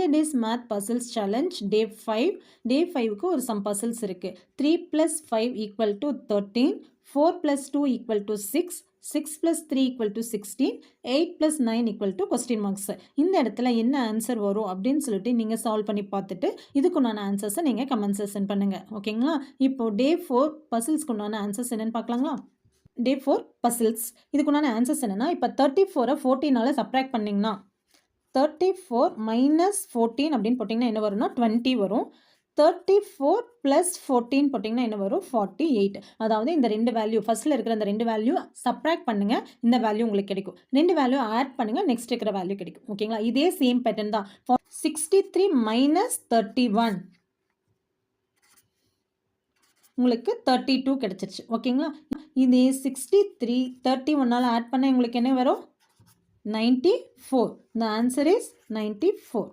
100 days math puzzles challenge day 5. Day 5க்கு ஒரு some puzzles இருக்கு. 3 plus 5 equal to 13, 4 plus 2 equal to 6, 6 plus 3 equal to 16, 8 plus 9 equal to question marks. இந்த இடத்துல என்ன answer வரும் அப்படின்னு சொல்லிட்டு நீங்கள் சால்வ் பண்ணி பார்த்துட்டு இதுக்குண்டான ஆன்சர்ஸை நீங்கள் கமெண்ட் செஷன் பண்ணுங்கள். ஓகேங்களா? இப்போ டே 4 பசில்ஸ்க்கு உண்டான ஆன்சர்ஸ் என்னென்னு பார்க்கலாங்களா? டே 4 பசில்ஸ் இதுக்குண்டான ஆன்சர்ஸ் என்னென்னா, இப்போ 34 14 சப்ராக்ட் பண்ணிங்கன்னா 34 minus 14 அப்படின்னு போட்டிங்கன்னா என்ன வரும்னா 20 வரும். 34 plus 14 போட்டிங்கன்னா என்ன வரும்? 48. அதாவது இந்த ரெண்டு வேல்யூ ஃபர்ஸ்ட்டில் இருக்கிற அந்த ரெண்டு வேல்யூ சப்ராக்ட் பண்ணுங்கள், இந்த வேல்யூ உங்களுக்கு கிடைக்கும். ரெண்டு வேல்யூ ஆட் பண்ணுங்கள், நெக்ஸ்ட் இருக்கிற வேல்யூ கிடைக்கும். ஓகேங்களா? இதே சேம் பேட்டர்ன் தான். 63 minus 31 உங்களுக்கு 32 கிடைச்சிருச்சு. ஓகேங்களா? இதே 63 31 ஆட் பண்ண உங்களுக்கு என்ன வரும்? 94. The answer is 94.